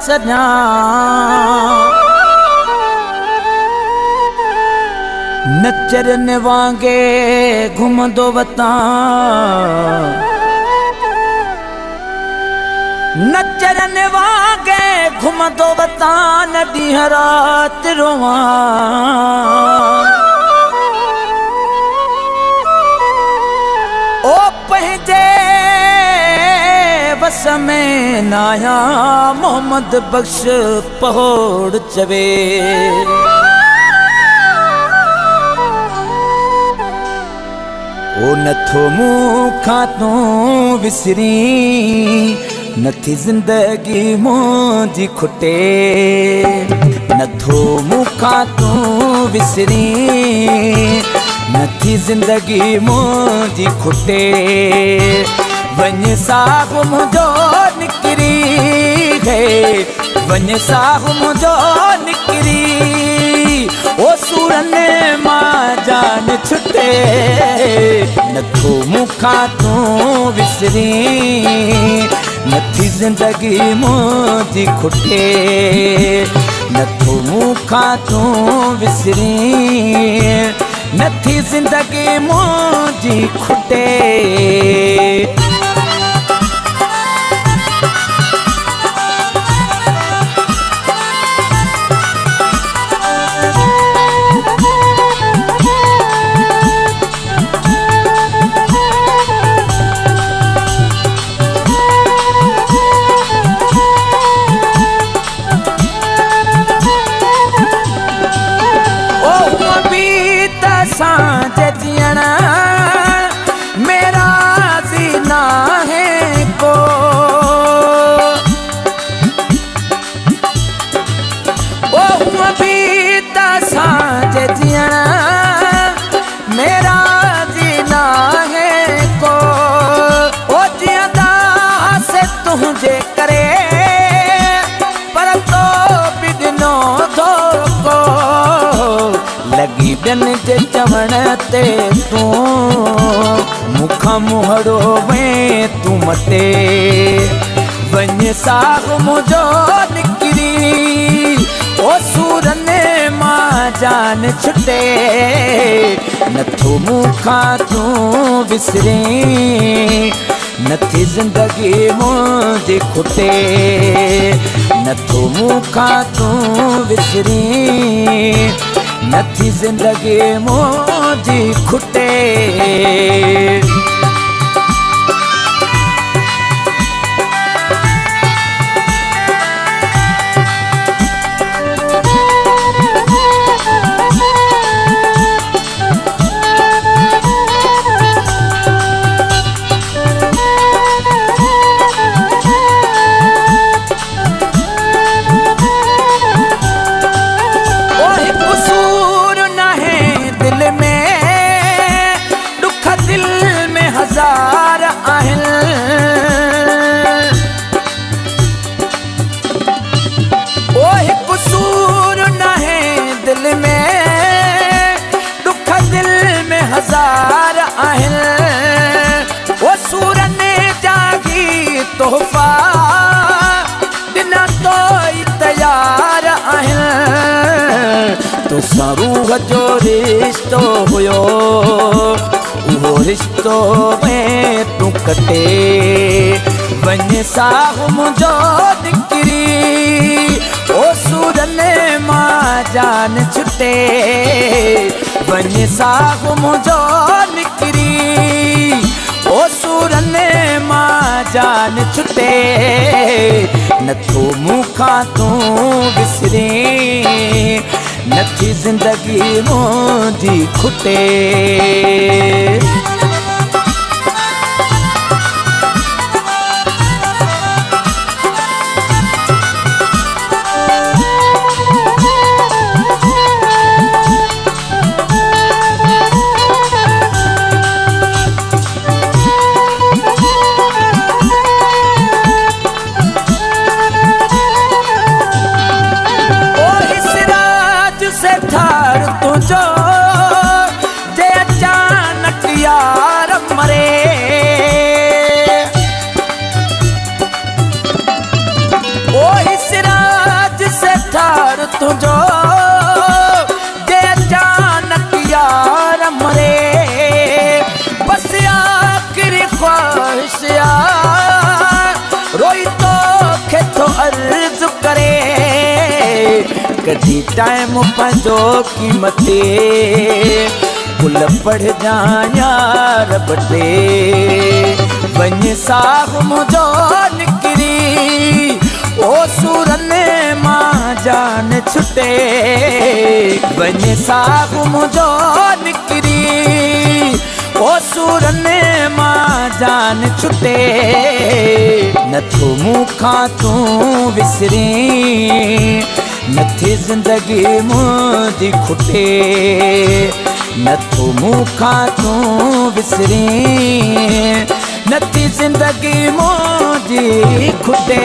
छॾियां नचरन वांगे घुमंदो वतां नचरन वांगे घुमंदो वतां न ॾींहं राति रोवां ओ पंहिंजे बस में नाया मोहम्मद बख्श पहोड़ चवे ओ नथो मूंखां तूं विसरी नथी ज़िंदगी मुंहिंजी खुटे नथो मूंखां तूं विसरी नथी ज़िंदगी मुंहिंजी खुटे वञ साहु मुंहिंजो निकिरी गए वञ साहु मुंहिंजो निकिरी ओ सूरन मां जान छुटे नथो मूंखां तूं विसरी नथी ज़िंदगी मुंहिंजी खुटे नथो मूंखां तूं विसरी नथी ज़िंदगी मुंहिंजी खुटे सांझ जियण मेरा जीना है को ओ अभी त सांझ जियण मेरा जीना है को ओ जियंदा से तुझे करे पर तो बिगनो धोको लगी ॿियनि जे चवण ते तूं मूंखां मुहड़ो में तूं मटे वञ साहु मुंहिंजो निकिरी ओ सूरन मां जान छुटे नथो मूंखां तूं विसरी नथी ज़िंदगी मुंहिंजी खुटे नथो मूंखां तूं विसरी नथी ज़िंदगी मुंहिंजी खुटे हजार आहिनि वो सूरन जागी तोहफ़ा ॾिना तो ई तयार आहिनि तोसां रूह जो रिश्तो हुयो उहो रिश्तो में तूं कटे वञ साहु मुंहिंजो निकिरी ओ सूरन मां जान छुटे वञ साहु मुंहिंजो निकिरी ओ सूरन मां जान छुटे नथो मूंखां तूं विसरी नथी ज़िंदगी मुंहिंजी खुटे तुझो जे अचानक या कदी टाइम पंहिंजो क़ीमते गुल पढ़ जा यार बटे वञ साहु मुंहिंजो निकिरी ओ सुरने मां जान छुटे वञ साहु मुंहिंजो निकिरी ओ सुरने मां जान छुटे नथो मूंखां तूं विसरी नथी ज़िंदगी मुंहिंजी खुटे नथो मूंखां तूं विसरी नथी ज़िंदगी मुंहिंजी खुटे